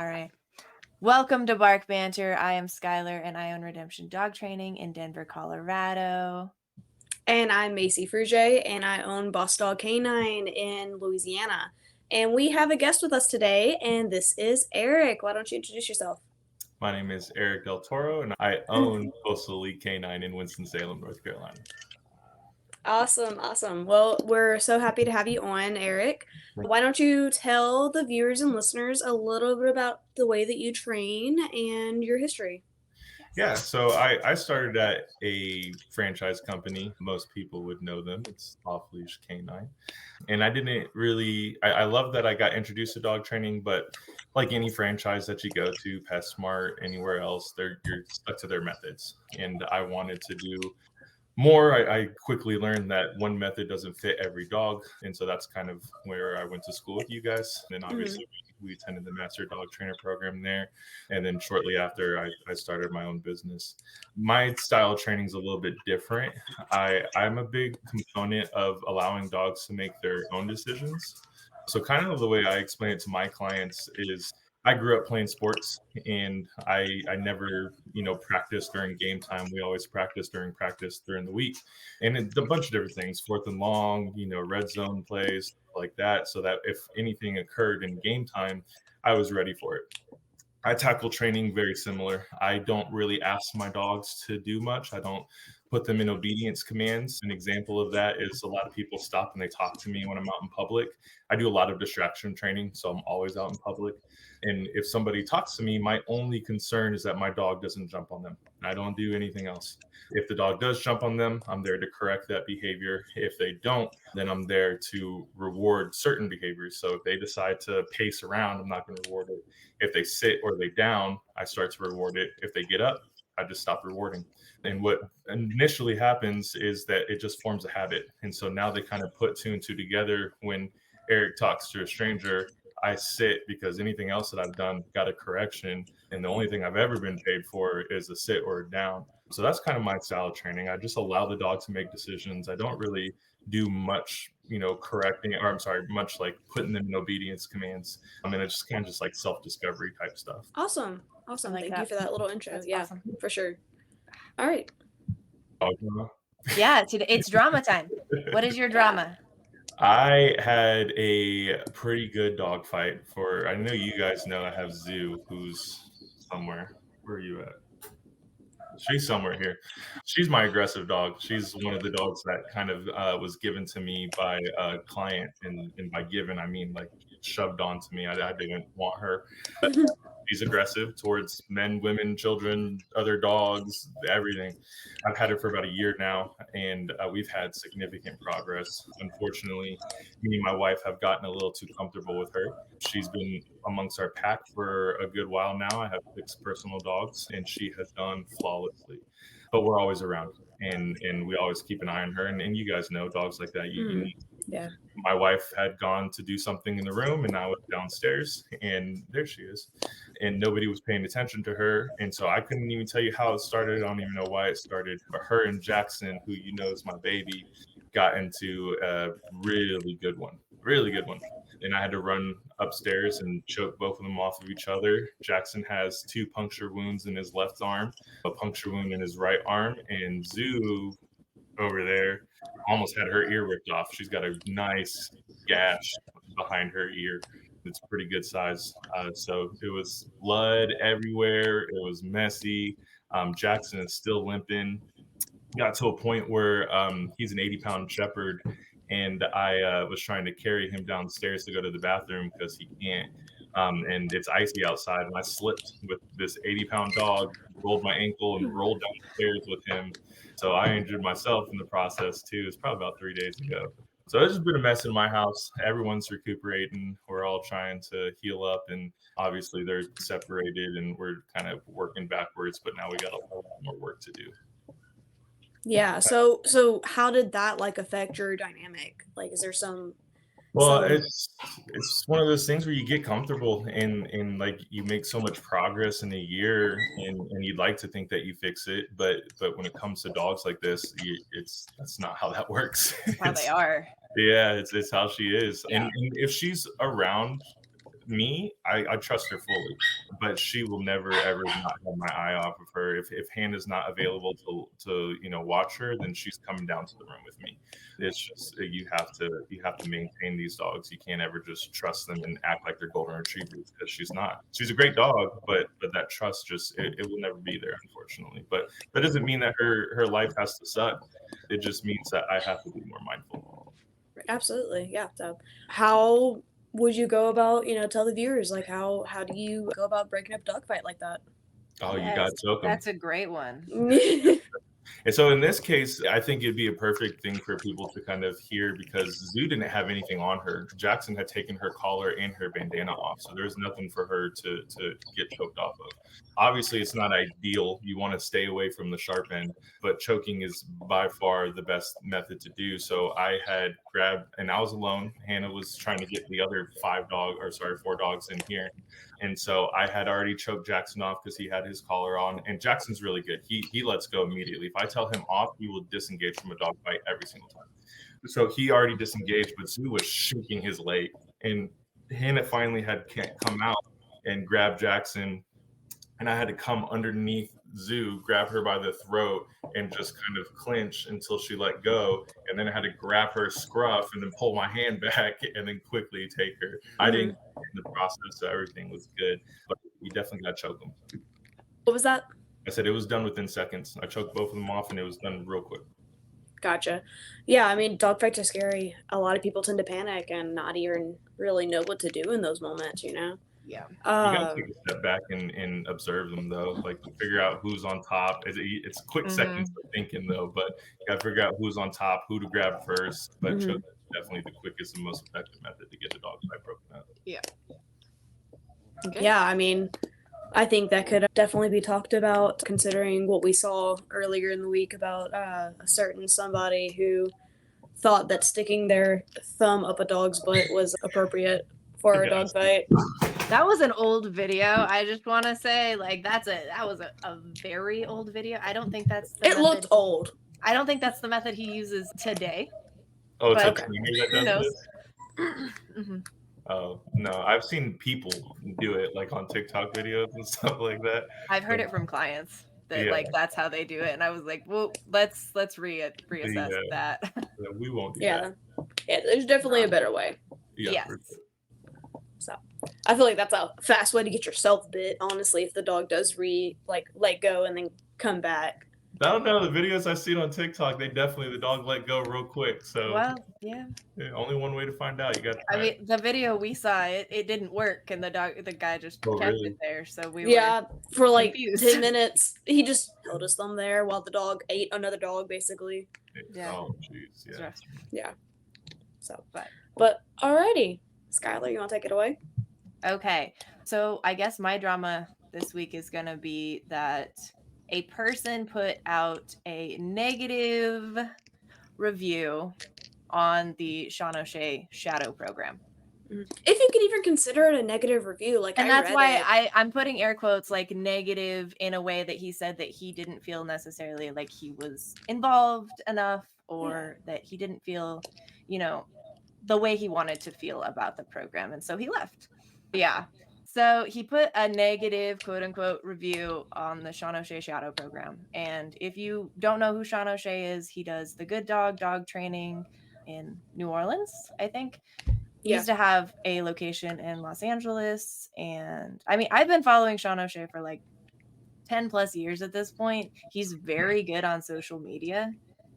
All right. Welcome to Bark Banter. I am Skylar, and I own Redemption Dog Training in Denver, Colorado. And I'm Macy Fruge, and I own Boss Dog Canine in Louisiana. And we have a guest with us today, and this is Eric. Why don't you introduce yourself? My name is Eric Del Toro, and I own Coastal Elite Canine in Winston-Salem, North Carolina. Awesome. Well, we're so happy to have you on, Eric. Why don't you tell the viewers and listeners a little bit about the way that you train and your history? Yeah, so I started at a franchise company. Most people would know them. It's Off Leash Canine. And I didn't really, I love that I got introduced to dog training, but like any franchise that you go to, PetSmart, anywhere else, you're stuck to their methods. And I wanted to do more. I quickly learned that one method doesn't fit every dog. And so that's kind of where I went to school with you guys. And then obviously we attended the Master Dog Trainer program there. And then shortly after, I started my own business. My style of training is a little bit different. I'm a big component of allowing dogs to make their own decisions. So kind of the way I explain it to my clients is I grew up playing sports, and I never, practiced during game time. We always practice during the week, and it's a bunch of different things, fourth and long, red zone plays like that, so that if anything occurred in game time, I was ready for it. I tackle training very similar. I don't really ask my dogs to do much. I don't put them in obedience commands. An example of that is a lot of people stop and they talk to me when I'm out in public. I do a lot of distraction training, so I'm always out in public. And if somebody talks to me, my only concern is that my dog doesn't jump on them. I don't do anything else. If the dog does jump on them, I'm there to correct that behavior. If they don't, then I'm there to reward certain behaviors. So if they decide to pace around, I'm not going to reward it. If they sit or lay down, I start to reward it. If they get up, I just stop rewarding. And what initially happens is that it just forms a habit. And so now they kind of put two and two together. When Eric talks to a stranger, I sit because anything else that I've done got a correction. And the only thing I've ever been paid for is a sit or a down. So that's kind of my style of training. I just allow the dog to make decisions. I don't really do much, correcting, or I'm sorry, much like putting them in obedience commands. I mean, it's just kind of just like self-discovery type stuff. Awesome. Like Thank that. you for that little intro. That's Yeah, awesome. for sure. All right. Yeah, it's drama time. What is your drama? I had a pretty good dog fight I know you guys know I have Zoo, who's somewhere. Where are you at? She's somewhere here. She's my aggressive dog. She's one of the dogs that kind of was given to me by a client, and by given, I mean like shoved onto me. I didn't want her. But she's aggressive towards men, women, children, other dogs, everything. I've had her for about a year now, and we've had significant progress. Unfortunately, me and my wife have gotten a little too comfortable with her. She's been amongst our pack for a good while now. I have 6 personal dogs, and she has done flawlessly. But we're always around, and we always keep an eye on her. And you guys know dogs like that. You need. Yeah. My wife had gone to do something in the room, and I was downstairs, and there she is. And nobody was paying attention to her. And so I couldn't even tell you how it started. I don't even know why it started. But her and Jackson, who is my baby, got into a really good one. And I had to run upstairs and choke both of them off of each other. Jackson has 2 puncture wounds in his left arm, a puncture wound in his right arm, and Zoo over there almost had her ear ripped off. She's got a nice gash behind her ear. It's pretty good size. So it was blood everywhere. It was messy. Jackson is still limping. Got to a point where he's an 80-pound shepherd, and I was trying to carry him downstairs to go to the bathroom because he can't. And it's icy outside, and I slipped with this 80-pound dog, rolled my ankle, and rolled down the stairs with him. So I injured myself in the process too. It's probably about 3 days ago. So it's just been a mess in my house. Everyone's recuperating. We're all trying to heal up, and obviously they're separated, and we're kind of working backwards. But now we got a lot more work to do. Yeah. So how did that affect your dynamic? Is there some? Well, it's one of those things where you get comfortable, and you make so much progress in a year, and you'd like to think that you fix it, but when it comes to dogs like this, that's not how that works. How they are. Yeah, it's how she is. Yeah. And if she's around, I trust her fully, but she will never ever not have my eye off of her. If Hannah's not available to watch her, then she's coming down to the room with me. It's just you have to maintain these dogs. You can't ever just trust them and act like they're golden retrievers, because she's not. She's a great dog, but that trust it will never be there, unfortunately. But that doesn't mean that her life has to suck. It just means that I have to be more mindful. Absolutely, yeah. So, how would you go about, tell the viewers, like, how do you go about breaking up a dog fight like that? Oh, you Yes, gotta choke them. that's a great one. And so in this case, I think it'd be a perfect thing for people to kind of hear, because Zoo didn't have anything on her. Jackson had taken her collar and her bandana off, so there's nothing for her to get choked off of. Obviously, it's not ideal. You want to stay away from the sharp end, but choking is by far the best method to do. So I had grabbed, and I was alone. Hannah was trying to get the other 4 dogs in here. And so I had already choked Jackson off because he had his collar on. And Jackson's really good. He lets go immediately. If I tell him off, he will disengage from a dog fight every single time. So he already disengaged, but Zoo was shaking his leg. And Hannah finally had come out and grab Jackson. And I had to come underneath Zoo, grab her by the throat, and just kind of clinch until she let go. And then I had to grab her scruff and then pull my hand back and then quickly take her. I didn't in the process, so everything was good. But you definitely got to choke them. What was that? I said it was done within seconds. I choked both of them off, and it was done real quick. Gotcha. Yeah, I mean, dog fights are scary. A lot of people tend to panic and not even really know what to do in those moments, Yeah. You gotta take a step back and observe them, though. Like, figure out who's on top. It's quick seconds of thinking, though, but you gotta figure out who's on top, who to grab first. But choking is definitely the quickest and most effective method to get the dog fight broken up. Yeah. Okay. Yeah, I mean, I think that could definitely be talked about, considering what we saw earlier in the week about a certain somebody who thought that sticking their thumb up a dog's butt was appropriate for a dog fight. That was an old video. I just want to say, like, that was a very old video. I don't think that's the It looked old. I don't think that's the method he uses today. Oh, it's But a trainer that who does knows? this? Oh, no, I've seen people do it, like, on TikTok videos and stuff like that. I've heard it from clients that Yeah. like that's how they do it, and I was like, well, let's reassess that. Yeah, we won't do Yeah. that. Yeah, there's definitely a better way. Yeah, Yes. for sure. So I feel like that's a fast way to get yourself bit, honestly, if the dog does let go and then come back. I don't know. The videos I've seen on TikTok, the dog let go real quick. So Well, yeah. only one way to find out. You got to try. I mean, the video we saw, it didn't work, and the guy just kept it there. So we were for like confused. 10 minutes. He just held his thumb there while the dog ate another dog, basically. Yeah. Oh, jeez. Yeah. Yeah. So, but alrighty, Skylar, you want to take it away? Okay. So I guess my drama this week is gonna be that a person put out a negative review on the Sean O'Shea Shadow program. If you could even consider it a negative review, and that's why I'm putting air quotes, like, negative, in a way that he said that he didn't feel necessarily like he was involved enough, or that he didn't feel, the way he wanted to feel about the program, and so he left. Yeah. So he put a negative, quote unquote, review on the Sean O'Shea Shadow program. And if you don't know who Sean O'Shea is, he does the Good Dog training in New Orleans, I think. He used to have a location in Los Angeles. And I mean, I've been following Sean O'Shea for like 10 plus years at this point. He's very good on social media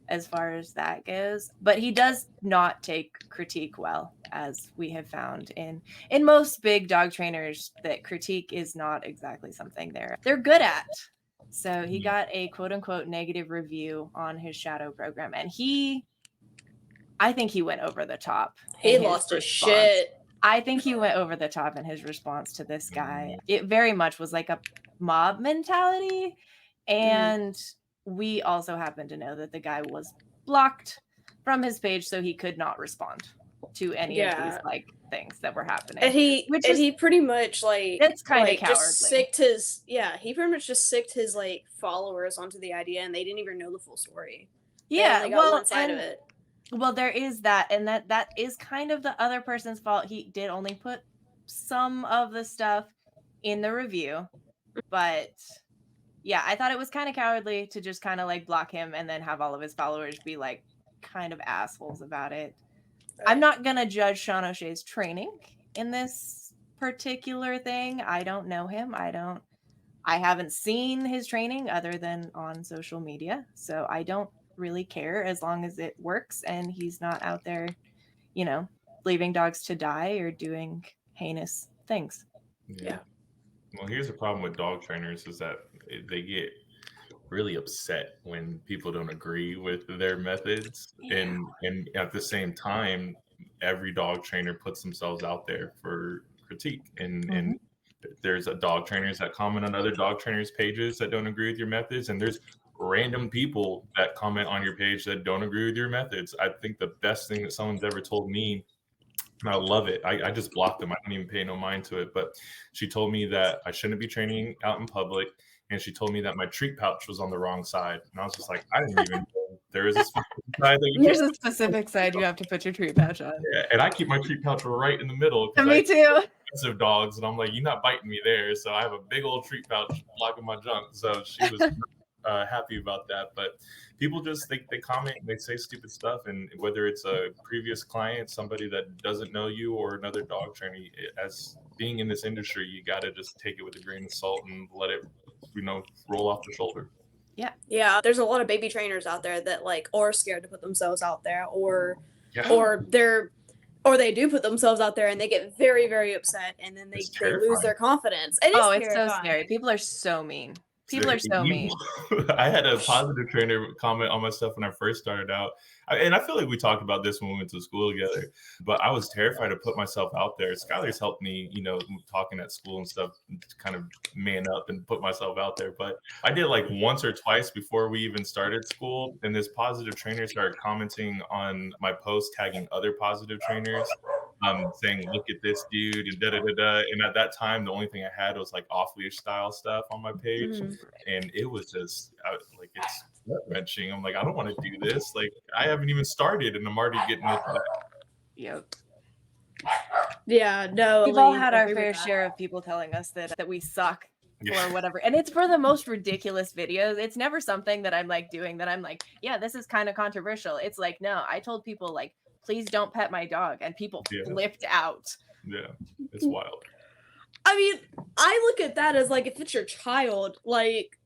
as far as that goes, but he does not take critique well, as we have found in most big dog trainers, that critique is not exactly something they're good at. So he got a quote unquote negative review on his shadow program, and I think he went over the top. He lost his shit. I think he went over the top in his response to this guy. It very much was like a mob mentality, and we also happen to know that the guy was blocked from his page, so he could not respond to any of these like things that were happening. And he pretty much it's kind of cowardly. He pretty much just sicked his like followers onto the idea, and they didn't even know the full story. Yeah, got one side of it. Well, there is that, and that is kind of the other person's fault. He did only put some of the stuff in the review, but yeah, I thought it was kind of cowardly to just kind of like block him and then have all of his followers be like kind of assholes about it. I'm not going to judge Sean O'Shea's training in this particular thing. I don't know him. I haven't seen his training other than on social media. So I don't really care as long as it works and he's not out there, leaving dogs to die or doing heinous things. Yeah. Well, here's the problem with dog trainers is that they get really upset when people don't agree with their methods. Yeah. And at the same time, every dog trainer puts themselves out there for critique. And there's dog trainers that comment on other dog trainers' pages that don't agree with your methods. And there's random people that comment on your page that don't agree with your methods. I think the best thing that someone's ever told me, and I love it. I just blocked them. I didn't even pay no mind to it. But she told me that I shouldn't be training out in public. And she told me that my treat pouch was on the wrong side. And I was just like, I didn't even know there is a specific side that you There's can't- a specific side you have to put your treat pouch on. Yeah, and I keep my treat pouch right in the middle. Me too. Aggressive dogs, and I'm like, you're not biting me there. So I have a big old treat pouch blocking my junk. So she was happy about that. But people just they comment and they say stupid stuff, and whether it's a previous client, somebody that doesn't know you, or another dog trainer, as being in this industry, you got to just take it with a grain of salt and let it, roll off the shoulder. Yeah, there's a lot of baby trainers out there that like are scared to put themselves out there, or they do put themselves out there and they get very, very upset, and then they lose their confidence. It's so scary. People are so mean. People are so mean. I had a positive trainer comment on my stuff when I first started out. And I feel like we talked about this when we went to school together, but I was terrified to put myself out there. Skylar's helped me, talking at school and stuff, to kind of man up and put myself out there. But I did like once or twice before we even started school. And this positive trainer started commenting on my post, tagging other positive trainers. Saying, look at this dude, and da-da-da-da. And at that time, the only thing I had was like off-leash style stuff on my page. And it was just it's gut-wrenching. I'm like, I don't want to do this. Like, I haven't even started and I'm already getting into that. Yep. Yeah, no. We've all had our fair share of people telling us that we suck or whatever. And it's for the most ridiculous videos. It's never something that I'm like doing that I'm like, yeah, this is kind of controversial. It's like, no, I told people like, please don't pet my dog. And people flipped out. Yeah, it's wild. I mean, I look at that as like, if it's your child, like,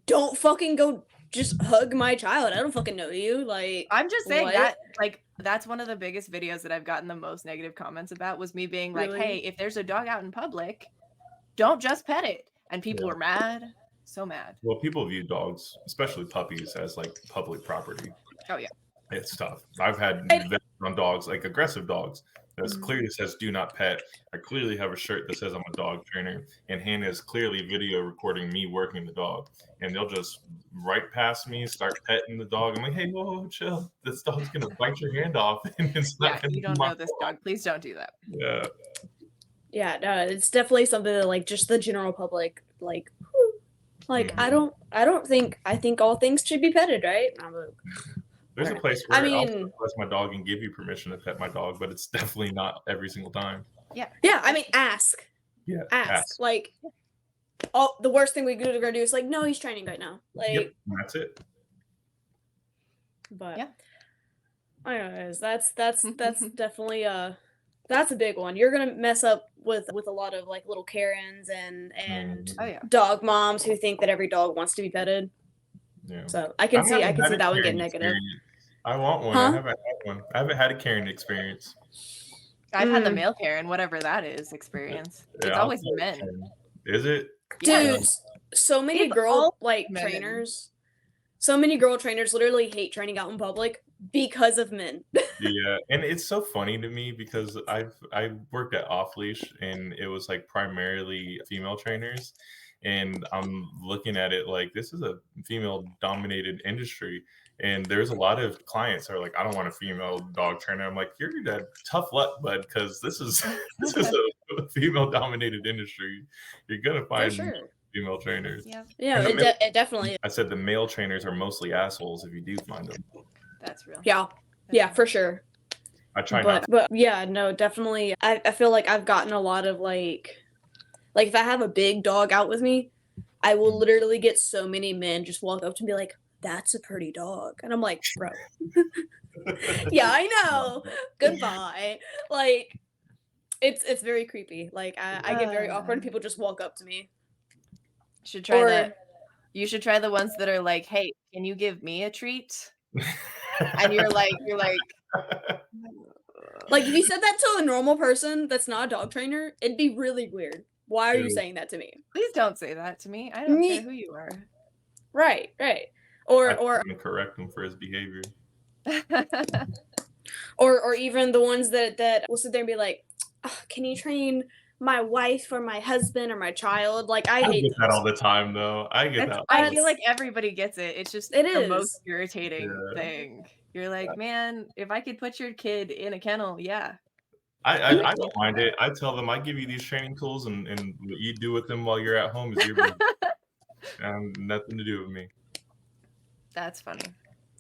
don't fucking go just hug my child. I don't fucking know you. Like, I'm just saying that, like, that's one of the biggest videos that I've gotten the most negative comments about, was me being like, hey, if there's a dog out in public, don't just pet it. And people were mad. So mad. Well, people view dogs, especially puppies, as like public property. Oh, yeah. It's tough. I've had vets on dogs, like aggressive dogs, that clearly says do not pet. I clearly have a shirt that says I'm a dog trainer, and Hannah is clearly video recording me working the dog. And they'll just right past me, start petting the dog. I'm like, hey, whoa, chill. This dog's going to bite your hand off. And it's not you don't know this dog. Please don't do that. Yeah. Yeah, no, it's definitely something that like just the general public, like, I think all things should be petted, right? There's a place where I'll bless my dog and give you permission to pet my dog, but it's definitely not every single time. Yeah, I mean, ask. Yeah, ask. Like, the worst thing we're gonna do is like, no, he's training right now. Like, that's it. But anyways, that's definitely that's a big one. You're gonna mess up with a lot of like little Karens and dog moms who think that every dog wants to be petted. Yeah. So I can see that one get negative. I want one. I haven't had one. I haven't had a Karen experience. I've had the male Karen, whatever that is, experience. It's always men. Is it? Dude, so many girl trainers. So many girl trainers literally hate training out in public because of men. Yeah, and it's so funny to me because I worked at Off Leash and it was like primarily female trainers. And I'm looking at it like this is a female dominated industry. And there's a lot of clients that are like, I don't want a female dog trainer. I'm like, you're that tough luck, bud, because this is a female dominated industry. You're gonna find female trainers. Yeah, it definitely is. I said the male trainers are mostly assholes if you do find them. That's real. Yeah, for sure. I try not to. But yeah, no, definitely. I feel like I've gotten a lot of like if I have a big dog out with me, I will literally get so many men just walk up to me like, "That's a pretty dog," and I'm like, "Bro, yeah, I know. Goodbye." Like, it's very creepy. Like, I get very awkward and people just walk up to me. Should try Or that. You should try the ones that are like, "Hey, can you give me a treat?" And you're like, like if you said that to a normal person that's not a dog trainer, it'd be really weird. Why are you saying that to me? "Please don't say that to me. I don't care who you are." Right. I Or correct him for his behavior. or even the ones that will sit there and be like, "Oh, can you train my wife or my husband or my child?" Like I hate get that those. all the time, though. I get that. I feel like everybody gets it. It's just It the most is. irritating Yeah. thing. You're like, "Man, if I could put your kid in a kennel, yeah." I don't mind it. I tell them I give you these training tools, and what you do with them while you're at home is your business. Nothing to do with me. That's funny.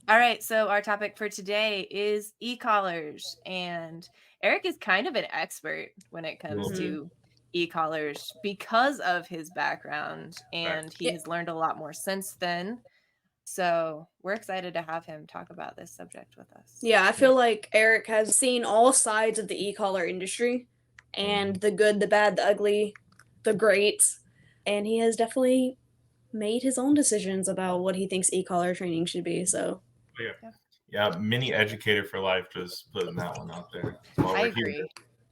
All right, so our topic for today is e-collars, and Eric is kind of an expert when it comes to e-collars because of his background, and he has learned a lot more since then. So we're excited to have him talk about this subject with us. Yeah, I feel like Eric has seen all sides of the e-collar industry, and the good, the bad, the ugly, the great, and he has definitely made his own decisions about what he thinks e-collar training should be. So Yeah, mini educator for life. Just putting that one out there. I agree.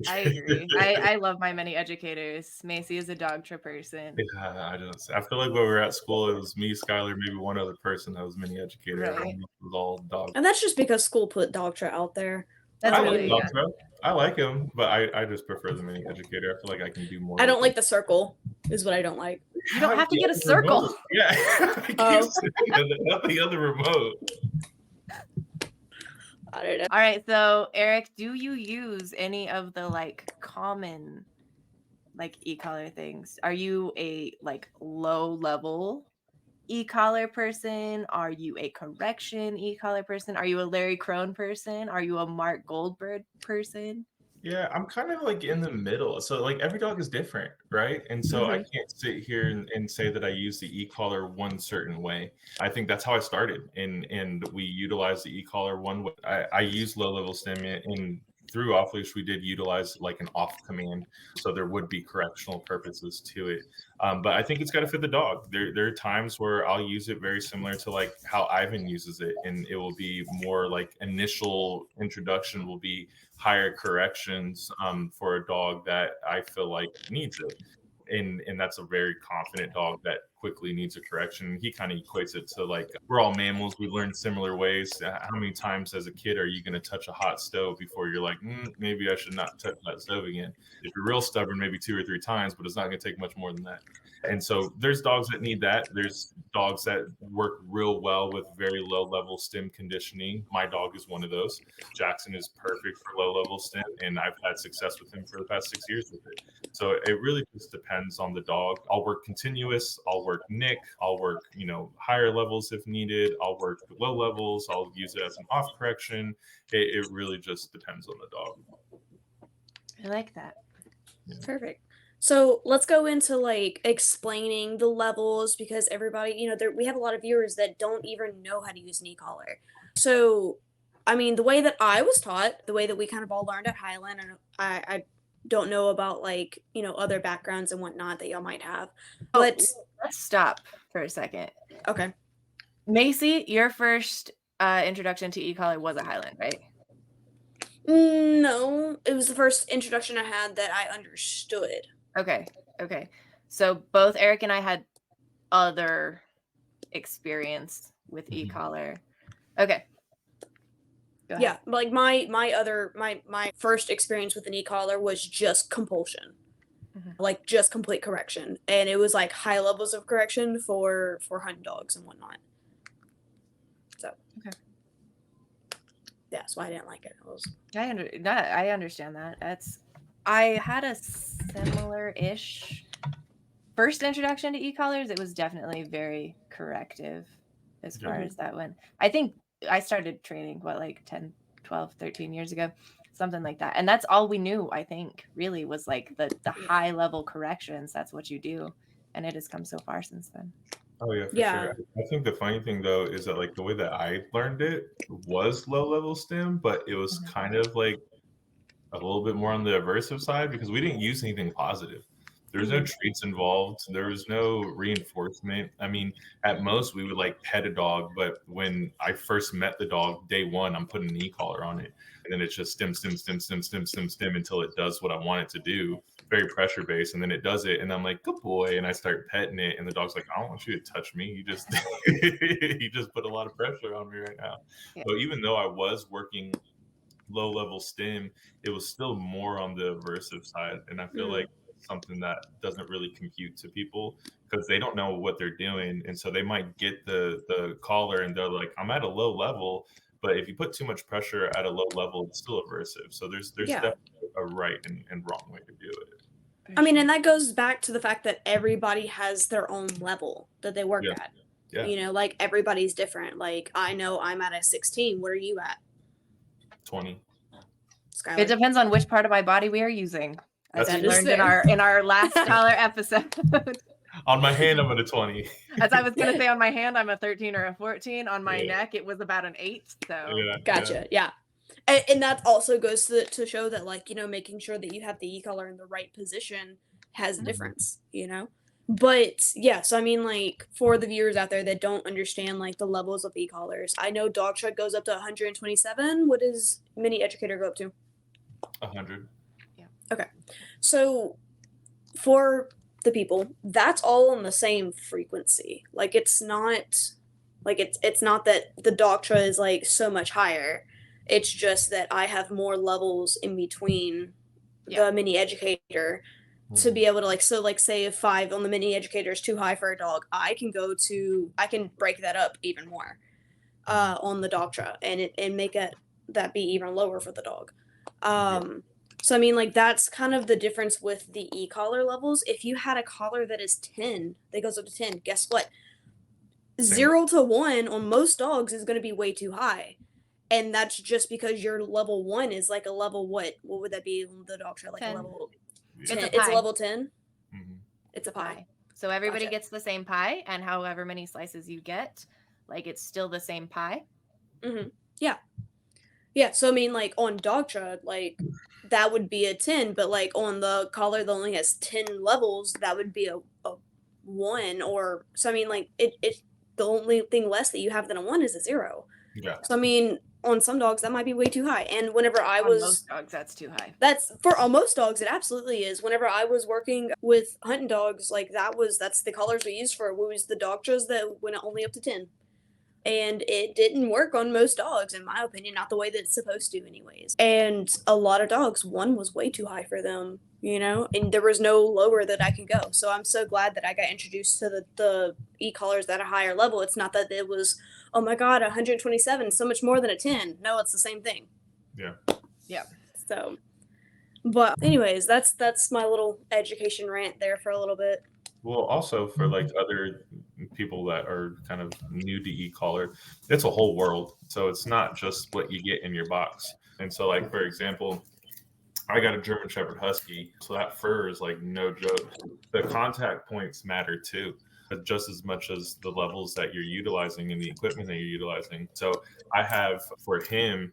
I love my many educators. Macy is a dog trip person. Yeah, I feel like when we were at school, it was me, Skylar, maybe one other person that was mini educator. Right. Everyone else was all dog. and that's just because school put Dogtra out there. That's I really like Dogtra. I like him, but I just prefer the mini educator. I feel like I can do more. I don't like the circle, is what I don't like. You don't have to get a the circle. remote. Yeah, I keep Oh. saying that, not the other remote. I don't know. All right, so Eric, do you use any of the like common like e-collar things? Are you a like low level e-collar person? Are you a correction e-collar person? Are you a Larry Crone person? Are you a Mark Goldberg person? Yeah, I'm kind of like in the middle. So like every dog is different, right? And so I can't sit here and say that I use the e-collar one certain way. I think that's how I started, and we utilize the e-collar one way. I use low level stim, and through off leash we did utilize like an off command, so there would be correctional purposes to it. But I think it's got to fit the dog. There are times where I'll use it very similar to like how Ivan uses it, and it will be more like initial introduction will be higher corrections for a dog that I feel like needs it. And that's a very confident dog that quickly needs a correction. He kind of equates it to like, we're all mammals. We learn similar ways. How many times as a kid are you going to touch a hot stove before you're like, maybe I should not touch that stove again? If you're real stubborn, maybe 2 or 3 times, but it's not going to take much more than that. And so there's dogs that need that. There's dogs that work real well with very low level stim conditioning. My dog is one of those. Jackson is perfect for low level stim, and I've had success with him for the past 6 years with it. So it really just depends on the dog. I'll work continuous, I'll work Nick, I'll work, higher levels if needed, I'll work low levels, I'll use it as an off correction. It really just depends on the dog. I like that. Yeah. Perfect. So let's go into like explaining the levels, because everybody, we have a lot of viewers that don't even know how to use an e-collar. So, I mean, the way that I was taught, the way that we kind of all learned at Highland, and I don't know about like, other backgrounds and whatnot that y'all might have. But let's stop for a second. Okay. Macy, your first introduction to e-collar was at Highland, right? No, it was the first introduction I had that I understood. Okay. So both Eric and I had other experience with e-collar. Okay. Yeah, like my first experience with an e-collar was just compulsion. Like just complete correction, and it was like high levels of correction for hunting dogs and whatnot. So that's why I didn't like it. I understand that. I had a similar-ish first introduction to e-collars. It was definitely very corrective as far as that went. I think I started training, 10, 12, 13 years ago. something like that. And that's all we knew, I think, really was like the high level corrections. That's what you do. And it has come so far since then. Oh yeah, for Yeah. sure. I think the funny thing though is that like the way that I learned it was low level stim, but it was Mhm. kind of like a little bit more on the aversive side because we didn't use anything positive. There was no treats involved. There was no reinforcement. I mean, at most we would like pet a dog, but when I first met the dog, day one, I'm putting an e-collar on it, and then it's just stim, stim, stim, stim, stim, stim, stim until it does what I want it to do. Very pressure based, and then it does it, and I'm like, good boy, and I start petting it, and the dog's like, I don't want you to touch me. You just you just put a lot of pressure on me right now. Yeah. So even though I was working low level stim, it was still more on the aversive side, and I feel like something that doesn't really compute to people because they don't know what they're doing, and so they might get the collar and they're like, I'm at a low level, but if you put too much pressure at a low level, it's still aversive. So there's Yeah. definitely a right and wrong way to do it. I mean, and that goes back to the fact that everybody has their own level that they work at. Yeah. You know, like everybody's different. Like I know I'm at a 16. What are you at? 20. Skylar? It depends on which part of my body we are using, as That's we learned in our last dollar episode. On my hand, I'm at a 20. As I was gonna say, on my hand, I'm a 13 or a 14. On my neck, it was about an 8. So Gotcha. Yeah. And that also goes to show that, like, you know, making sure that you have the e-collar in the right position has a difference, you know? But yeah, so I mean, like, for the viewers out there that don't understand like the levels of e-collars, I know dog tread goes up to 127. What does mini educator go up to? 100. Yeah. Okay. So for the people, that's all on the same frequency. Like it's not like it's not that the Doctra is like so much higher. It's just that I have more levels in between the mini educator to be able to like, so like say if 5 on the mini educator is too high for a dog, I can break that up even more on the Doctra and make that be even lower for the dog. So I mean, like that's kind of the difference with the e-collar levels. If you had a collar that is 10, that goes up to 10, guess what? 0 to 1 on most dogs is going to be way too high. And that's just because your level 1 is like a level what would that be on the Doctra? Like 10. a level 10. It's a level 10? It's a pie. pie. So everybody Gotcha. gets the same pie, and however many slices you get, like it's still the same pie. Yeah, so I mean, like on Doctra, like that would be a 10, but like on the collar that only has 10 levels, that would be a 1. Or so I mean, like it the only thing less that you have than a 1 is a 0. Yeah. So I mean, on some dogs that might be way too high. And whenever I On was most dogs, that's too high. That's for most dogs, it absolutely is. Whenever I was working with hunting dogs, like that's the collars we used for was the Doctras that went only up to 10. And it didn't work on most dogs, in my opinion, not the way that it's supposed to anyways. And a lot of dogs, 1 was way too high for them, you know, and there was no lower that I could go. So I'm so glad that I got introduced to the e-collars at a higher level. It's not that it was, oh my God, 127, so much more than a 10. No, it's the same thing. Yeah. So, but anyways, that's my little education rant there for a little bit. Well, also for like other people that are kind of new to e-collar, it's a whole world. So it's not just what you get in your box. And so like, for example, I got a German Shepherd Husky. So that fur is like no joke. The contact points matter too, just as much as the levels that you're utilizing and the equipment that you're utilizing. So I have for him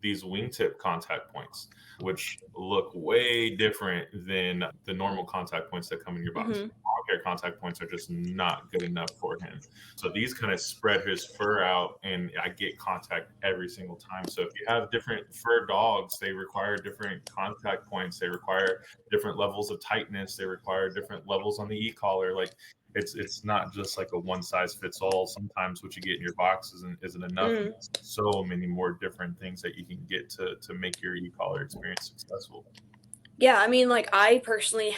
these wingtip contact points, which look way different than the normal contact points that come in your box. Care contact points are just not good enough for him. So these kind of spread his fur out, and I get contact every single time. So if you have different fur dogs, they require different contact points. They require different levels of tightness. They require different levels on the e-collar. Like it's not just like a one size fits all. Sometimes what you get in your box isn't enough. So many more different things that you can get to make your e-collar experience successful. Yeah, I mean, like I personally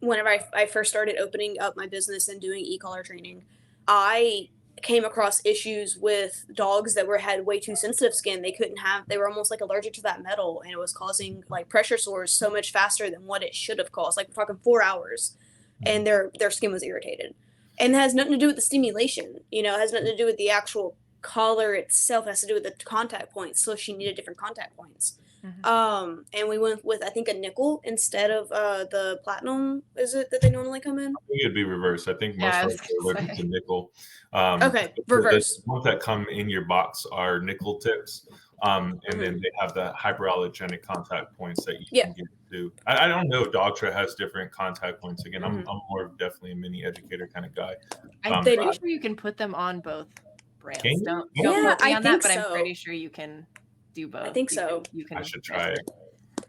whenever I first started opening up my business and doing e-collar training, I came across issues with dogs that had way too sensitive skin. They were almost like allergic to that metal, and it was causing like pressure sores so much faster than what it should have caused. Like we're talking 4 hours, and their skin was irritated. And it has nothing to do with the stimulation, you know, it has nothing to do with the actual collar itself. It has to do with the contact points. So she needed different contact points. And we went with, I think, a nickel instead of the platinum. Is it that they normally come in? I think it'd be reversed. I think Yeah, most I dogs was are gonna allergic say. to nickel. Okay, The reverse. ones that come in your box are nickel tips, and then they have the hyperallergenic contact points that you Yeah. can get to. I don't know if Dogtra has different contact points. Again, I'm Mhm. more of definitely a mini educator kind of guy. I'm They pretty do. sure you can put them on both Can brands. you? Don't Yeah, quote me I on that, think but I'm so. pretty sure you can do both. I think so. You I can should try transfer. it.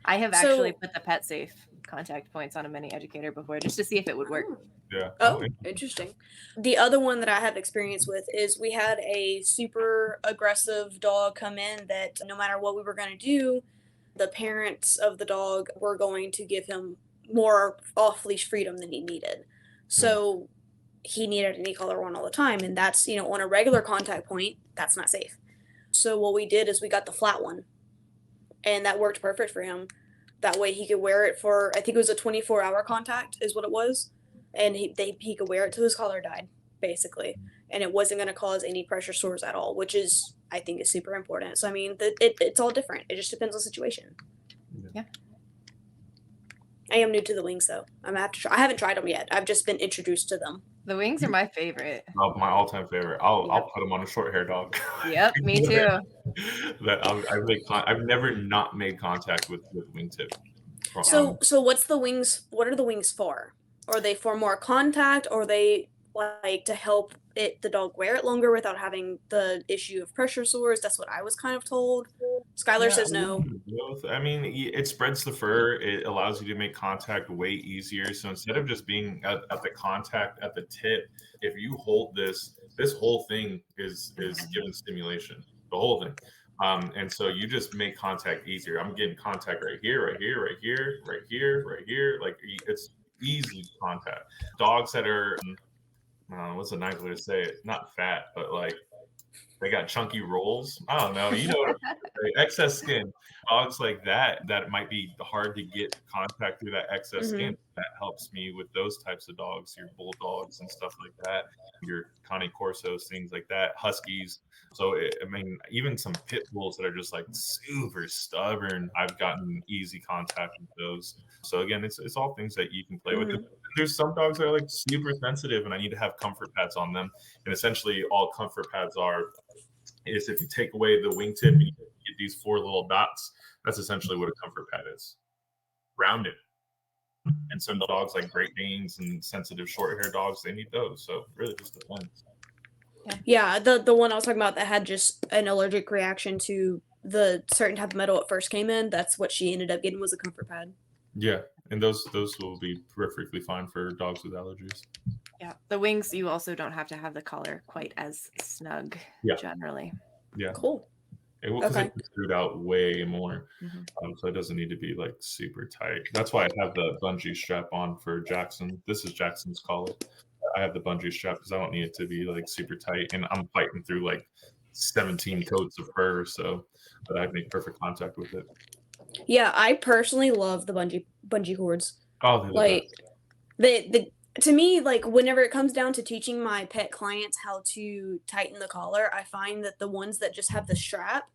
I have actually So, put the pet safe contact points on a mini educator before just to see if it would work. Yeah. oh, interesting. The other one that I have experience with is we had a super aggressive dog come in that no matter what we were going to do, the parents of the dog were going to give him more off leash freedom than he needed. So he needed an e-collar on all the time. And that's, on a regular contact point, that's not safe. So what we did is we got the flat one, and that worked perfect for him. That way he could wear it for, I think it was a 24-hour contact is what it was. And he could wear it till his collar died, basically. And it wasn't going to cause any pressure sores at all, which is, I think, is super important. So, I mean, it's all different. It just depends on the situation. Yeah. I am new to the wings, though. I'm going to have to try. I haven't tried them yet. I've just been introduced to them. The wings are my favorite. My all-time favorite. I'll put them on a short hair dog. Yep, me too. I've never not made contact with wingtip. So what are the wings for? Are they for more contact, or are they like to help the dog wear it longer without having the issue of pressure sores? That's what I was kind of told. Skylar says no. Both. I mean, it spreads the fur. It allows you to make contact way easier. So instead of just being at the contact at the tip, if you hold this whole thing is given stimulation. The whole thing. And so you just make contact easier. I'm getting contact right here, right here, right here, right here, right here. Like it's easy contact. Dogs that are, what's a nice way to say it? Not fat, but like they got chunky rolls. I don't know. You know what I mean? Excess skin. Dogs like that it might be hard to get contact through that excess skin. That helps me with those types of dogs, your bulldogs and stuff like that, your Cane Corsos, things like that, Huskies. So, I mean, even some pit bulls that are just like super stubborn, I've gotten easy contact with those. So again, it's all things that you can play with. There's some dogs that are like super sensitive and I need to have comfort pads on them. And essentially all comfort pads is if you take away the wingtip and you get these 4 little dots, that's essentially what a comfort pad is. Rounded. And some dogs like Great Danes and sensitive short hair dogs, they need those. So really just depends. Yeah, the one I was talking about that had just an allergic reaction to the certain type of metal it first came in, that's what she ended up getting, was a comfort pad. Yeah, and those will be perfectly fine for dogs with allergies. Yeah, the wings, you also don't have to have the collar quite as snug generally. Yeah. Cool. Because it can scoot out way more. So it doesn't need to be like super tight. That's why I have the bungee strap on for Jackson. This is Jackson's collar. I have the bungee strap because I don't need it to be like super tight. And I'm fighting through like 17 coats of fur, so that I make perfect contact with it. Yeah, I personally love the bungee cords. Oh, like the to me, like whenever it comes down to teaching my pet clients how to tighten the collar, I find that the ones that just have the strap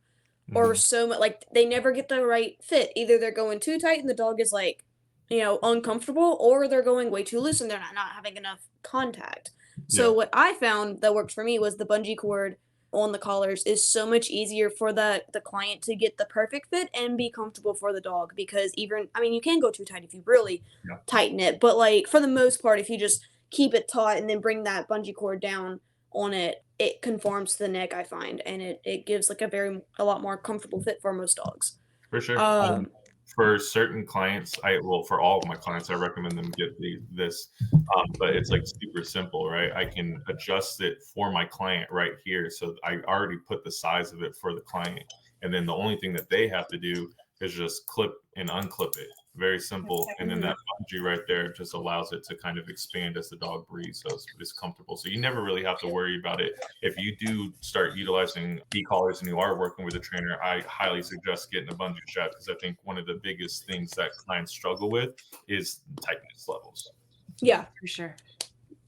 are so much like they never get the right fit. Either they're going too tight and the dog is like, uncomfortable, or they're going way too loose and they're not having enough contact. So what I found that worked for me was the bungee cord on the collars is so much easier for the client to get the perfect fit and be comfortable for the dog, because you can go too tight if you really tighten it, but like for the most part, if you just keep it taut and then bring that bungee cord down on it, it conforms to the neck, I find, and it gives like a lot more comfortable fit for most dogs. For sure. For certain clients, for all of my clients, I recommend them get this, but it's like super simple, right? I can adjust it for my client right here. So I already put the size of it for the client. And then the only thing that they have to do is just clip and unclip it. Very simple. And then that bungee right there just allows it to kind of expand as the dog breathes. So it's comfortable. So you never really have to worry about it. If you do start utilizing e-collars and you are working with a trainer, I highly suggest getting a bungee strap, because I think one of the biggest things that clients struggle with is tightness levels. Yeah, for sure.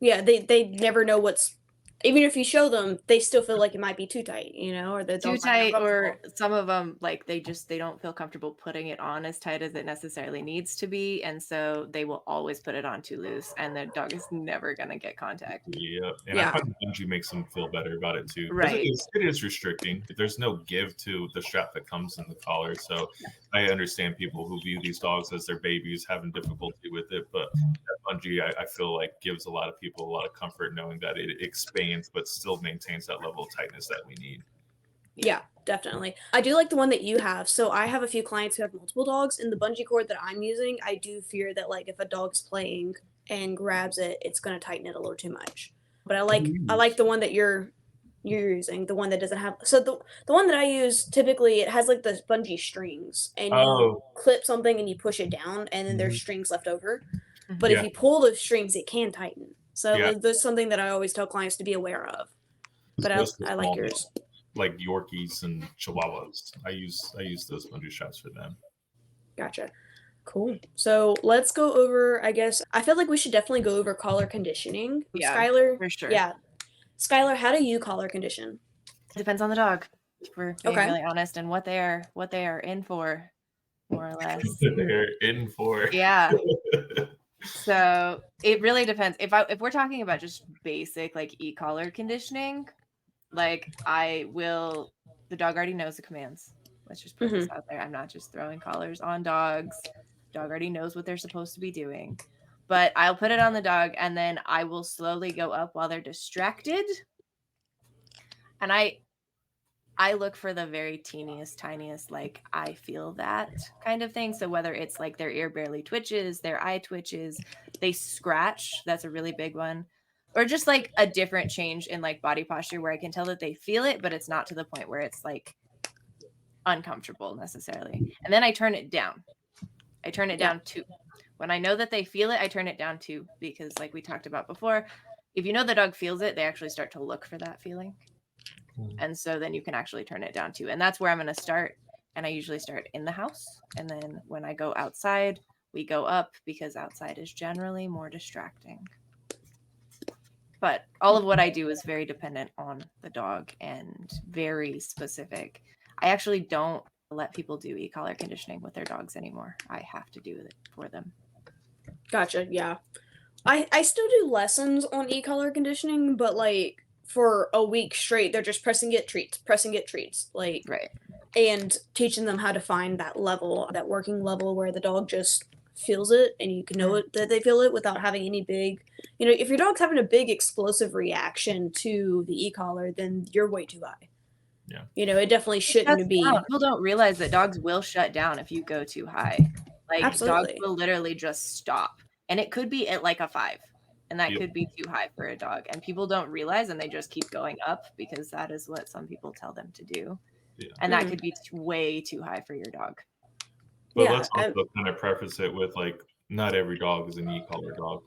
Yeah, they never know what's even if you show them, they still feel like it might be too tight, you know, or the Too dog might be tight, or uncomfortable. some of them, like, they don't feel comfortable putting it on as tight as it necessarily needs to be, and so they will always put it on too loose, and the dog is never gonna get contact. Yeah, and I Yeah. find the bungee makes them feel better about it too, because Right. it is restricting. There's no give to the strap that comes in the collar, so I understand people who view these dogs as their babies having difficulty with it, but that bungee, I feel like gives a lot of people a lot of comfort knowing that it expands but still maintains that level of tightness that we need. Yeah, definitely. I do like the one that you have. So I have a few clients who have multiple dogs, and the bungee cord that I'm using, I do fear that like if a dog's playing and grabs it, it's gonna tighten it a little too much. But I like the one that you're using, the one that doesn't have so the one that I use typically it has like the bungee strings and you Oh, clip something and you push it down and then there's mhm. strings left over. But Mhm. if Yeah, you pull those strings, it can tighten. yeah. So that's something that I always tell clients to be aware of. But Those are I like small yours. dogs, like Yorkies and Chihuahuas. I use those bungee straps for them. Gotcha. Cool. So let's go over, I guess, I feel like we should definitely go over collar conditioning. Yeah, Skylar, for sure. yeah. Skylar, how do you collar condition? Depends on the dog, if we're being Okay. really honest, and what they are in for, more or less. They're in for. Yeah. So, it really depends. If we're talking about just basic, like, e-collar conditioning, like, the dog already knows the commands. Let's just put this Mm-hmm. out there. I'm not just throwing collars on dogs. Dog already knows what they're supposed to be doing. But I'll put it on the dog, and then I will slowly go up while they're distracted. And I look for the very teeniest, tiniest, like, I feel that kind of thing. So whether it's like their ear barely twitches, their eye twitches, they scratch, that's a really big one. Or just like a different change in like body posture where I can tell that they feel it, but it's not to the point where it's like uncomfortable necessarily. And then I turn it down. I turn it Yeah. down 2. When I know that they feel it, I turn it down 2 because like we talked about before, if you know the dog feels it, they actually start to look for that feeling. And so then you can actually turn it down 2. And that's where I'm going to start. And I usually start in the house. And then when I go outside, we go up because outside is generally more distracting. But all of what I do is very dependent on the dog and very specific. I actually don't let people do e-collar conditioning with their dogs anymore. I have to do it for them. Gotcha. Yeah. I still do lessons on e-collar conditioning, but like for a week straight, they're just pressing get treats, like, Right. and teaching them how to find that level, that working level where the dog just feels it and you can know it that they feel it without having any big, you know, if your dog's having a big explosive reaction to the e-collar, then you're way too high. Yeah. You know, it definitely It shuts shouldn't be. down. People don't realize that dogs will shut down if you go too high. Like, dogs Absolutely. will literally just stop, and it could be at, like, a 5, and that Yep. could be too high for a dog, and people don't realize, and they just keep going up because that is what some people tell them to do, Yeah. and that Mhm. could be way too high for your dog. But Yeah. let's also kind of preface it with like, not every dog is an e-collar dog.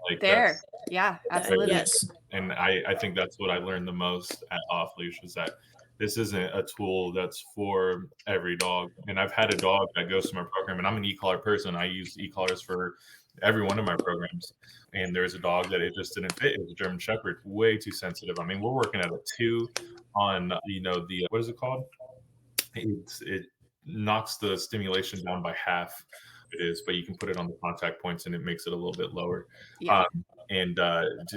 Like There. Yeah, absolutely. Yes. and I think that's what I learned the most at Off Leash was that this isn't a tool that's for every dog. And I've had a dog that goes to my program, and I'm an e-collar person. I use e-collars for every one of my programs. And there's a dog that it just didn't fit. It was a German Shepherd, way too sensitive. I mean, we're working at a 2 on the what is it called? It knocks the stimulation down by half. It is, but you can put it on the contact points and it makes it a little bit lower. Yeah. And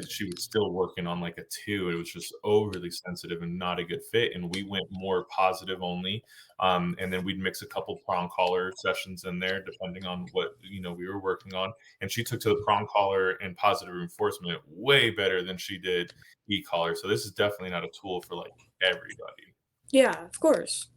she was still working on like a 2. It was just overly sensitive and not a good fit. And we went more positive only. And then we'd mix a couple prong collar sessions in there, depending on what we were working on. And she took to the prong collar and positive reinforcement way better than she did e-collar. So this is definitely not a tool for like everybody. Yeah, of course.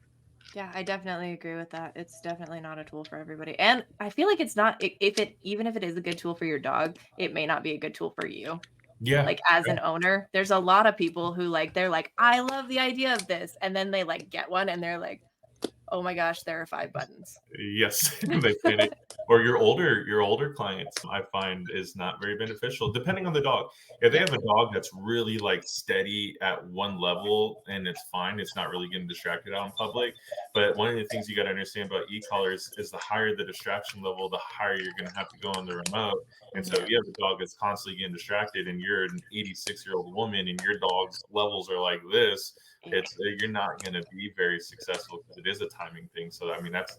Yeah, I definitely agree with that. It's definitely not a tool for everybody, and I feel like it's not even if it is a good tool for your dog, it may not be a good tool for you. Yeah. Like, as an owner, there's a lot of people who, like, they're like, "I love the idea of this," and then they, like, get one, and they're like, Oh my gosh, there are 5 buttons. Yes, they panic. Or your older clients, I find is not very beneficial, depending on the dog. If they Yeah. have a dog that's really like steady at one level and it's fine, it's not really getting distracted out in public. But one of the things you got to understand about e-collars is the higher the distraction level, the higher you're going to have to go on the remote. And so if Yeah. you have a dog that's constantly getting distracted and you're an 86-year-old woman and your dog's levels are like this, Yeah. it's you're not going to be very successful because it is a timing thing. So I mean, that's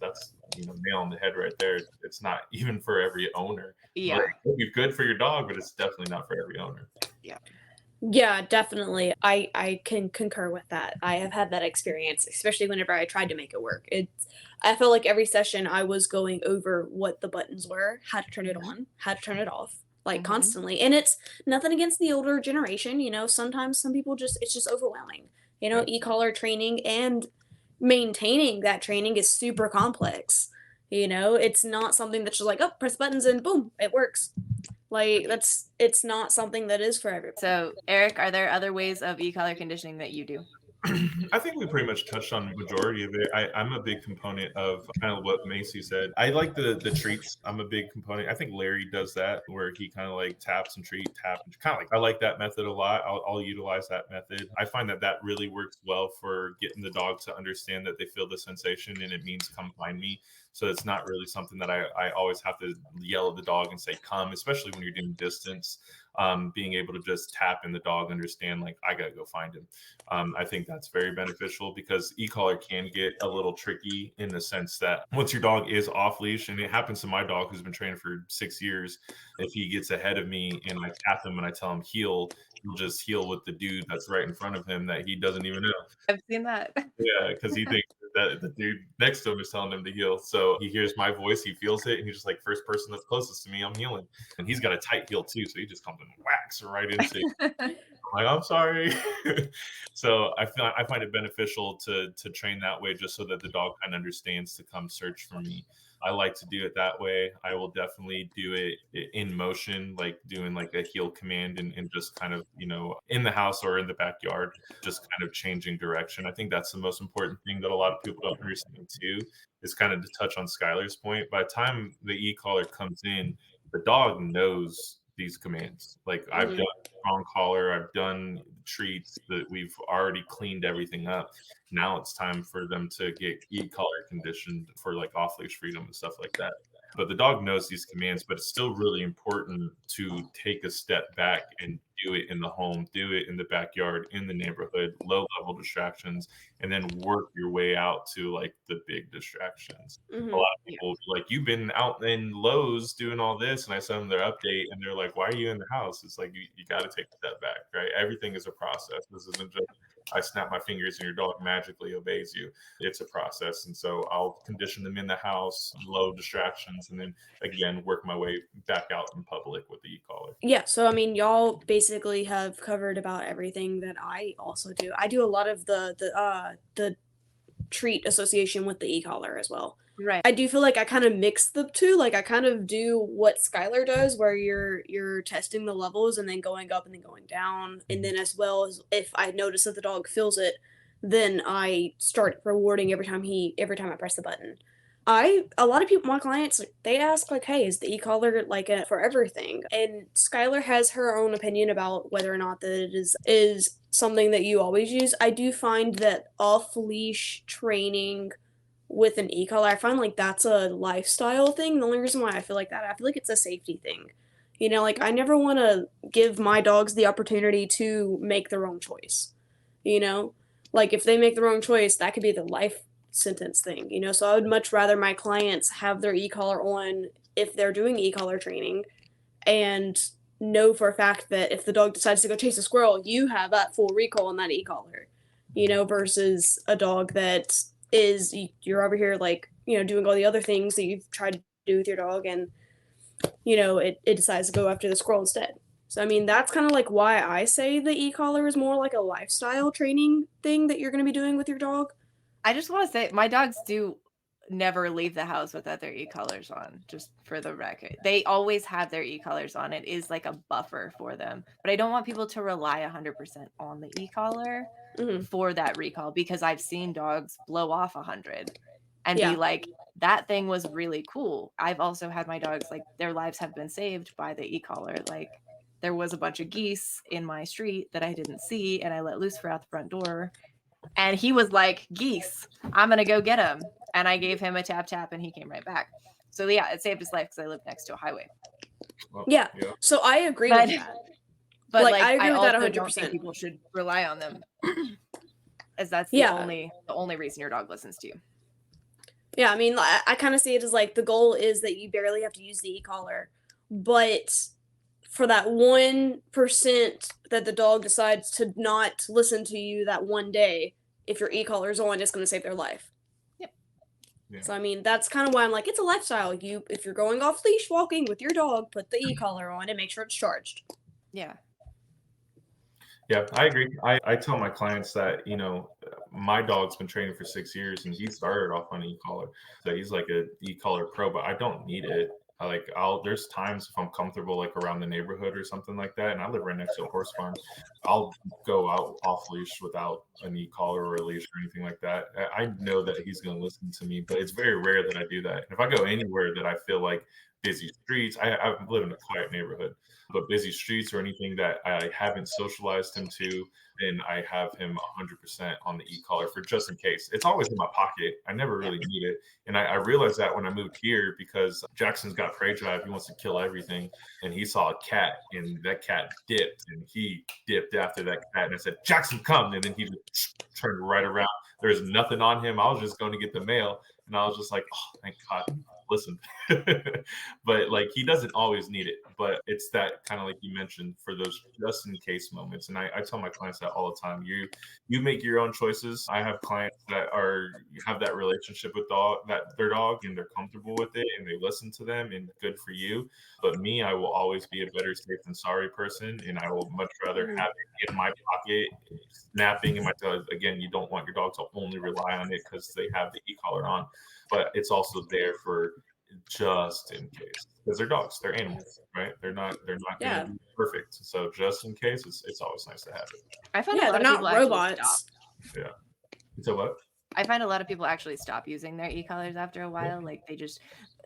nail on the head right there. It's not even for every owner. Like, Yeah. it could be good for your dog, but it's definitely not for every owner. Yeah. Yeah, definitely. I can concur with that. I have had that experience, especially whenever I tried to make it work. I felt like every session I was going over what the buttons were, how to turn it Mhm. on, how to turn it off, like Mhm. constantly. And it's nothing against the older generation, sometimes some people just it's just overwhelming. Yeah. E-collar training and maintaining that training is super complex. It's not something that's just like, oh, press buttons and boom, it works. Like it's not something that is for everyone. So, Eric, are there other ways of e-collar conditioning that you do? I think we pretty much touched on the majority of it. I'm a big component of kind of what Macy said. I like the treats. I'm a big component. I think Larry does that where he kind of like taps and tap and kind of like I like that method a lot. I'll utilize that method. I find that really works well for getting the dog to understand that they feel the sensation and it means come find me. So it's not really something that I always have to yell at the dog and say come, especially when you're doing distance. Being able to just tap and the dog understand like I gotta go find him. I think that's very beneficial because e-collar can get a little tricky in the sense that once your dog is off leash, and it happens to my dog who's been trained for 6 years, if he gets ahead of me and I tap him and I tell him heel, he'll just heel with the dude that's right in front of him that he doesn't even know. I've seen that. Yeah, because he thinks that the dude next to him is telling him to heal. So he hears my voice, he feels it, and he's just like, first person that's closest to me, I'm healing. And he's got a tight heel too, so he just comes and whacks right into. I'm like, I'm sorry. So I find it beneficial to train that way, just so that the dog kind of understands to come search for me. I like to do it that way. I will definitely do it in motion, like doing like a heel command and just kind of, in the house or in the backyard, just kind of changing direction. I think that's the most important thing that a lot of people don't understand too, is kind of to touch on Skylar's point. By the time the e-collar comes in, the dog knows these commands. Like I've Mhm. done strong collar, I've done treats that we've already cleaned everything up. Now it's time for them to get e-collar conditioned for like off leash freedom and stuff like that. But the dog knows these commands, but it's still really important to take a step back and do it in the home, do it in the backyard, in the neighborhood, low level distractions, and then work your way out to like the big distractions. A Mhm. lot of Yeah. people will be like, you've been out in Lowe's doing all this, and I send them their update, and they're like, why are you in the house? It's like you got to take a step back, right? Everything is a process. This isn't just I snap my fingers and your dog magically obeys you. It's a process, and so I'll condition them in the house, low distractions, and then again work my way back out in public with the e-collar. Yeah, so I mean, y'all basically have covered about everything that I also do. I do a lot of the treat association with the e-collar as well. Right. I do feel like I kind of mix the two. Like I kind of do what Skylar does, where you're testing the levels and then going up and then going down, and then as well as if I notice that the dog feels it, then I start rewarding every time I press the button. A lot of people, my clients, like, they ask like, "Hey, is the e-collar like a for everything?" And Skylar has her own opinion about whether or not that it is something that you always use. I do find that off leash training with an e-collar, I find like that's a lifestyle thing. The only reason why I feel like that, I feel like it's a safety thing. Like I never want to give my dogs the opportunity to make their own choice. You know, like if they make the wrong choice, that could be the life sentence thing. So I would much rather my clients have their e-collar on if they're doing e-collar training and know for a fact that if the dog decides to go chase a squirrel, you have that full recall on that e-collar, versus a dog that is you're over here like, doing all the other things that you've tried to do with your dog and, it decides to go after the squirrel instead. So, I mean, that's kind of like why I say the e-collar is more like a lifestyle training thing that you're going to be doing with your dog. I just want to say my dogs do never leave the house without their e-collars on, just for the record. They always have their e-collars on. It is like a buffer for them. But I don't want people to rely 100% on the e-collar Hmm. for that recall because I've seen dogs blow off 100 and Yeah. be like, that thing was really cool. I've also had my dogs, like, their lives have been saved by the e-collar. Like, there was a bunch of geese in my street that I didn't see, and I let loose for out the front door. And he was like, geese, I'm going to go get him. And I gave him a tap tap and he came right back. So yeah, it saved his life because I live next to a highway. Well, Yeah. So I agree But, with that. but Like, like, I agree I with that also don't 100%. think people should rely on them, as that's the Yeah. only reason your dog listens to you. Yeah, I mean, I kind of see it as like the goal is that you barely have to use the e-collar, but for that 1% that the dog decides to not listen to you that one day, if your e-collar's on, it's going to save their life. Yep. Yeah. So I mean, that's kind of why I'm like, it's a lifestyle. If you're going off leash walking with your dog, put the e-collar on and make sure it's charged. Yeah. Yeah, I agree. I tell my clients that, my dog's been training for 6 years and he started off on e-collar. So he's like a e-collar pro, but I don't need it. There's times if I'm comfortable, like around the neighborhood or something like that, and I live right next to a horse farm, I'll go out off leash without an e-collar or a leash or anything like that. I know that he's going to listen to me, but it's very rare that I do that. And if I go anywhere that I feel like busy streets, I live in a quiet neighborhood, but busy streets or anything that I haven't socialized him to, then I have him 100% on the e-collar for just in case. It's always in my pocket. I never really need it. And I realized that when I moved here because Jackson's got prey drive. He wants to kill everything. And he saw a cat and that cat dipped and he dipped after that cat. And I said, Jackson, come. And then he just turned right around. There's nothing on him. I was just going to get the mail. And I was just like, oh, thank God. Listen. But like he doesn't always need it, but it's that kind of like you mentioned for those just in case moments. And I tell my clients that all the time. You make your own choices. I have clients that have that relationship with their dog and they're comfortable with it and they listen to them and good for you. But me, I will always be a better safe than sorry person, and I will much rather have it in my pocket, snapping in my dog. Again, you don't want your dog to only rely on it because they have the e-collar on, but it's also there for just in case because they're dogs, they're animals, right? They're not Yeah. gonna be perfect. So just in case, it's always nice to have it. I find a Yeah, lot they're of people not actually robots. stop. Yeah. So what? I find a lot of people actually stop using their e-collars after a while. Like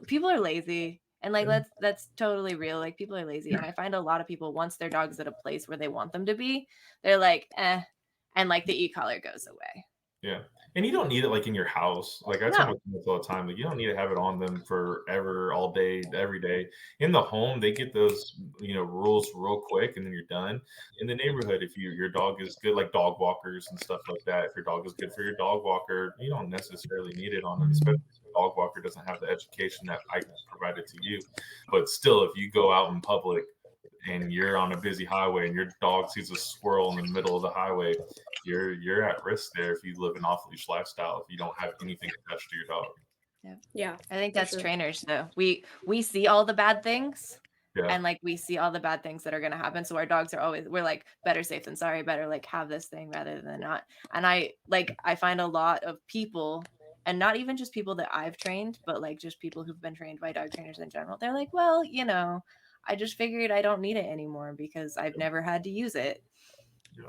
people are lazy. And like that's totally real. Like people are lazy. And I find a lot of people, once their dog's at a place where they want them to be, they're like, eh. And like the e-collar goes away. Yeah. And you don't need it like in your house. Like I tell my clients all the time, like you don't need to have it on them forever, all day, every day. In the home, they get those, rules real quick and then you're done. In the neighborhood, if your dog is good, like dog walkers and stuff like that, if your dog is good for your dog walker, you don't necessarily need it on them, especially if the dog walker doesn't have the education that I provided to you. But still, if you go out in public and you're on a busy highway and your dog sees a squirrel in the middle of the highway, you're at risk there if you live an off-leash lifestyle, if you don't have anything attached to your dog. Yeah. I think that's trainers though. We see all the bad things. Yeah. And like we see all the bad things that are going to happen. So our dogs we're like better safe than sorry, better like have this thing rather than not. And I find a lot of people, and not even just people that I've trained, but like just people who've been trained by dog trainers in general. They're like, well, I just figured I don't need it anymore because I've never had to use it. Yeah.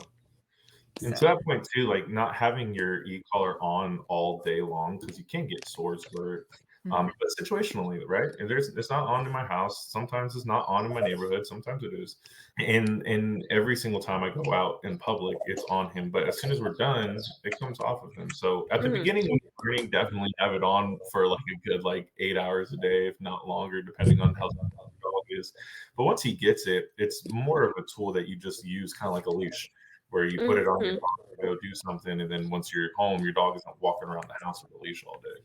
And to that point too, like not having your e-collar on all day long because you can get sores for it. But situationally, right? And it's not on in my house. Sometimes it's not on in my neighborhood. Sometimes it is. And every single time I go out in public, it's on him. But as soon as we're done, it comes off of him. So at the beginning of learning, definitely have it on for like a good 8 hours a day, if not longer, depending on how the dog is. But once he gets it, it's more of a tool that you just use kind of like a leash, where you put it on your dog to go do something, and then once you're home, your dog isn't walking around the house with a leash all day.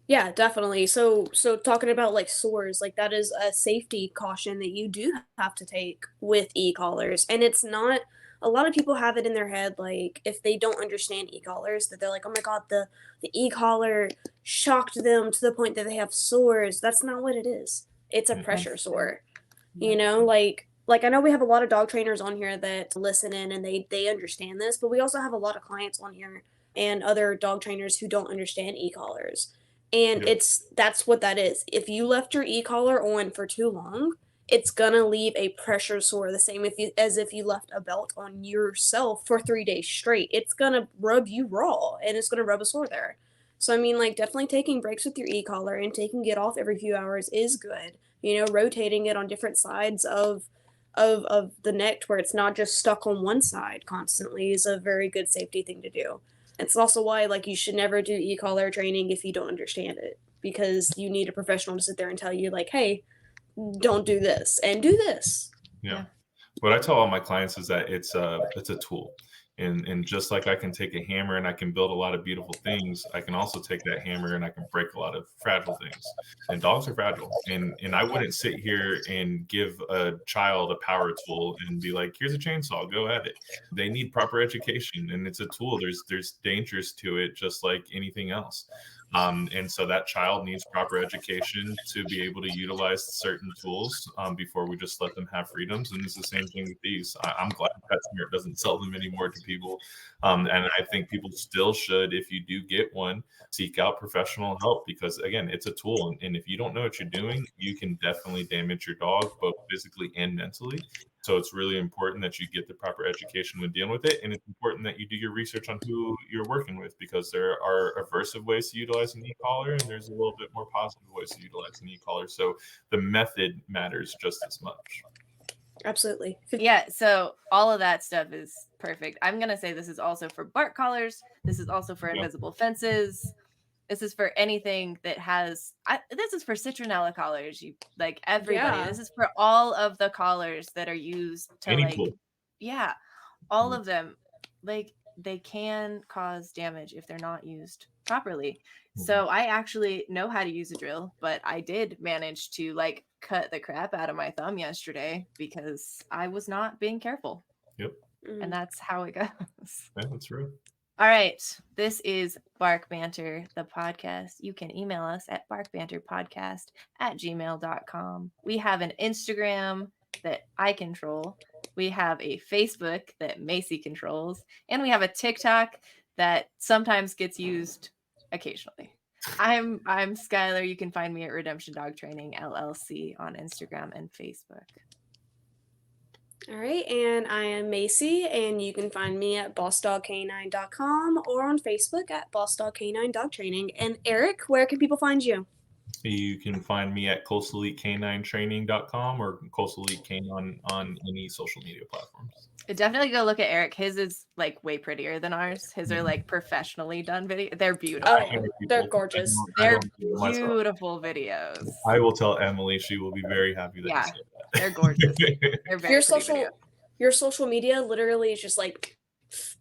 Yeah, definitely. So talking about like sores, like that is a safety caution that you do have to take with e-collars. And it's not, a lot of people have it in their head, like if they don't understand e-collars, that they're like, oh my God, the e-collar shocked them to the point that they have sores. That's not what it is. It's a pressure sore. Like I know we have a lot of dog trainers on here that listen in and they understand this, but we also have a lot of clients on here and other dog trainers who don't understand e-collars. And that's what that is. If you left your e-collar on for too long, it's gonna leave a pressure sore, the same as if you left a belt on yourself for 3 days straight. It's gonna rub you raw and it's gonna rub a sore there. So I mean, like, definitely taking breaks with your e-collar and taking it off every few hours is good. You know, rotating it on different sides of the neck where it's not just stuck on one side constantly is a very good safety thing to do. It's also why, like, you should never do e-collar training if you don't understand it, because you need a professional to sit there and tell you, like, hey, don't do this and do this. Yeah. What I tell all my clients is that it's a tool. And just like I can take a hammer and I can build a lot of beautiful things, I can also take that hammer and I can break a lot of fragile things. And dogs are fragile. And I wouldn't sit here and give a child a power tool and be like, here's a chainsaw, go at it. They need proper education, and it's a tool. There's dangers to it, just like anything else. And so that child needs proper education to be able to utilize certain tools before we just let them have freedoms. And it's the same thing with these. I'm glad PetSmart doesn't sell them anymore to people. And I think people still should, if you do get one, seek out professional help, because again, it's a tool. And if you don't know what you're doing, you can definitely damage your dog, both physically and mentally. So it's really important that you get the proper education when dealing with it. And it's important that you do your research on who you're working with, because there are aversive ways to utilize an e-collar and there's a little bit more positive ways to utilize an e-collar. So the method matters just as much. Absolutely. Yeah, so all of that stuff is perfect. I'm going to say this is also for bark collars. This is also for invisible fences. This is for anything that has, this is for citronella collars, you like everybody. Yeah. This is for all of the collars that are used to Any like, tool. yeah, all of them. Like, they can cause damage if they're not used properly. So I actually know how to use a drill, but I did manage to like cut the crap out of my thumb yesterday because I was not being careful. Yep. And that's how it goes. Yeah, that's right. All right. This is Bark Banter, the podcast. You can email us at barkbanterpodcast@gmail.com. We have an Instagram that I control. We have a Facebook that Macy controls. And we have a TikTok that sometimes gets used occasionally. I'm Skylar. You can find me at Redemption Dog Training LLC on Instagram and Facebook. All right, and I am Macy, and you can find me at bossdogk9.com or on Facebook at bossdogk9 Dog Training. And Eric, where can people find you? You can find me at coastaleletecaninetraining.com or Coastal Elite Canine on any social media platforms. Definitely go look at Eric. His is like way prettier than ours. His are like professionally done video. They're beautiful. Oh, they're gorgeous. They're beautiful videos. I will tell Emily. She will be very happy that you said that. They're gorgeous. They're very your social media literally is just like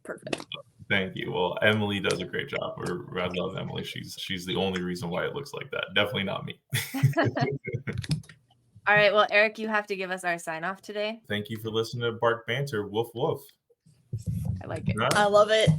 perfect. Thank you. Well, Emily does a great job. I love Emily. She's the only reason why it looks like that. Definitely not me. All right. Well, Eric, you have to give us our sign off today. Thank you for listening to Bark Banter. Woof woof. I like it. I love it.